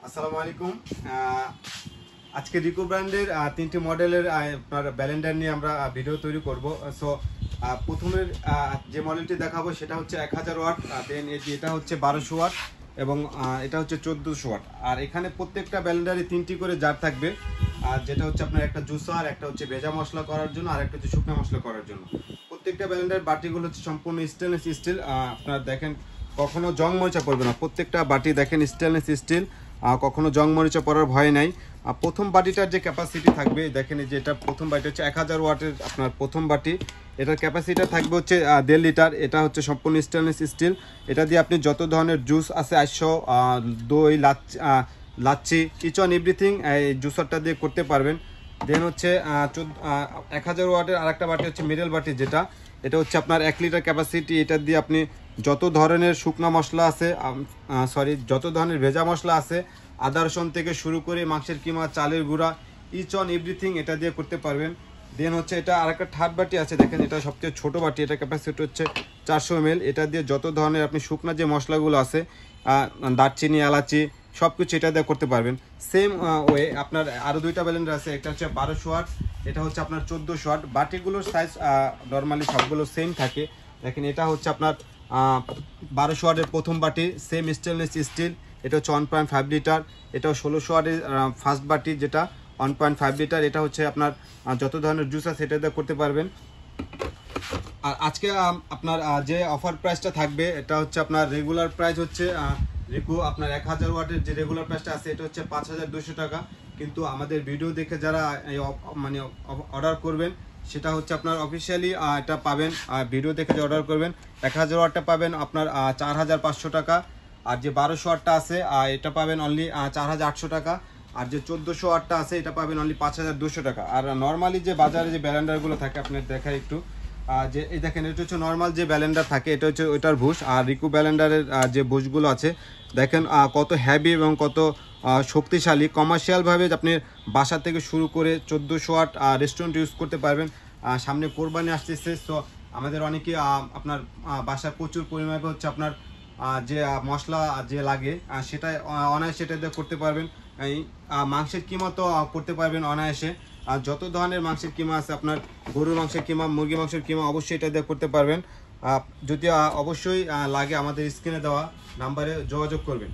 আসসালামু আলাইকুম। আজকে রিকো ব্র্যান্ডের তিনটি মডেলের আপনার ব্যালেন্ডার নিয়ে আমরা ভিডিও তৈরি করব। সো প্রথমের যে মডেলটি দেখাবো সেটা হচ্ছে 1000 ওয়াট, দেন এটা হচ্ছে 1200 ওয়াট এবং এটা হচ্ছে 1400 ওয়াট। আর এখানে প্রত্যেকটা ব্যালেন্ডারে তিনটি করে জার থাকবে, আর যেটা হচ্ছে আপনার একটা জুসার, একটা হচ্ছে ভেজা মশলা করার জন্য, আর একটা হচ্ছে শুকনো মশলা করার জন্য। প্রত্যেকটা ব্যালেন্ডার বাটিগুলো হচ্ছে সম্পূর্ণ স্টেনলেস স্টিল। আপনার দেখেন কখনো জং মরিচা পড়বে না, প্রত্যেকটা বাটি দেখেন স্টেনলেস স্টিল, কখনো জং মরিচা পড়ার ভয় নাই। প্রথম বাটিটার যে ক্যাপাসিটি থাকবে দেখেন, যে এটা প্রথম বাটি হচ্ছে 1000 ওয়াটের আপনার প্রথম বাটি, এটার ক্যাপাসিটি থাকবে হচ্ছে 1.5 লিটার। এটা হচ্ছে সম্পূর্ণ স্টেনলেস স্টিল। এটা দিয়ে আপনি যত ধরনের জুস আছে আইসো, দই, লাচ্ছি, ইচ অন এভরিথিং এই জুসারটা দিয়ে করতে পারবেন। দেন হচ্ছে 1000 ওয়াটের আরেকটা বাটি হচ্ছে মিডল বাটি, যেটা এটা হচ্ছে আপনার 1 লিটার ক্যাপাসিটি। এটা দিয়ে আপনি যত ধরনের শুকনো মশলা আছে, যত ধরনের ভেজা মশলা আছে, আদা রসুন থেকে শুরু করে মাংসের কিমা, চালের গুঁড়া, ইচ অন এভরিথিং এটা দিয়ে করতে পারবেন। দেন হচ্ছে এটা আরেকটা থার্ড বাটি আছে, দেখেন এটা সবচেয়ে ছোট বাটি, এটা ক্যাপাসিটি হচ্ছে 400 ml। এটা দিয়ে যত ধরনের আপনি শুকনো যে মশলাগুলো আছে, দারচিনি, এলাচি, সব কিছু এটা দিয়ে করতে পারবেন। সেম ওয়ে আপনার আরও দুইটা ব্যালেন্ডার আছে, একটা হচ্ছে 1200 ওয়াট, এটা হচ্ছে আপনার 1400 ওয়াট। বাটিগুলোর সাইজ নর্মালি সবগুলো সেম থাকে। দেখেন এটা হচ্ছে আপনার 1200 ওয়াটের প্রথম বাটি, সেম স্টেনলেস স্টিল, এটা হচ্ছে 1.5 লিটার। এটাও 1600 ওয়াটের ফার্স্ট বাটি, যেটা 1.5 লিটার। এটা হচ্ছে আপনার যত ধরনের জুস আছে এটা দিয়ে করতে পারবেন। আর আজকে আপনার যে অফার প্রাইসটা থাকবে, এটা হচ্ছে আপনার রেগুলার প্রাইস হচ্ছে রিকো আপনার 1000 ওয়াটের যে রেগুলার প্রাইসটা আছে এটা হচ্ছে 5200 টাকা। কিন্তু আমাদের ভিডিও দেখে যারা মানে অর্ডার করবেন, সেটা হচ্ছে আপনার অফিসিয়ালি এটা পাবেন, ভিডিও দেখে যে অর্ডার করবেন 1000 ওয়াটটা পাবেন আপনার 4500 টাকা। আর যে 1200 ওয়াটটা আছে এটা পাবেন অনলি 4800 টাকা। আর যে 1400 ওয়াটটা আছে এটা পাবেন অনলি 5200 টাকা। আর নর্মালি যে বাজারে যে ব্যালেন্ডারগুলো থাকে আপনার দেখায় একটু, যে এই দেখেন এটা হচ্ছে নর্মাল যে ব্যালেন্ডার থাকে, এটা হচ্ছে ওইটার ভুষ। আর রিকো ব্যালেন্ডারের যে ভুষগুলো আছে দেখেন কত হ্যাভি এবং কত শক্তিশালী। কমার্শিয়ালভাবে আপনি বাসা থেকে শুরু করে 1400 ওয়াট রেস্টুরেন্ট ইউজ করতে পারবেন। সামনে কোরবানি আসতেছে, তো আমাদের অনেকে আপনার বাসায় প্রচুর পরিমাণে হচ্ছে আপনার যে মশলা যে লাগে সেটা অনায়াসে এটা দিয়ে করতে পারবেন। এই মাংসের কিমা তো করতে পারবেন অনায়াসে। আর যত ধরনের মাংসের কিমা আছে, আপনার গরুর মাংসের কিমা, মুরগি মাংসের কিমা, অবশ্যই এটা দিয়ে করতে পারবেন। যদি অবশ্যই লাগে আমাদের স্ক্রিনে দেওয়া নাম্বারে যোগাযোগ করবেন।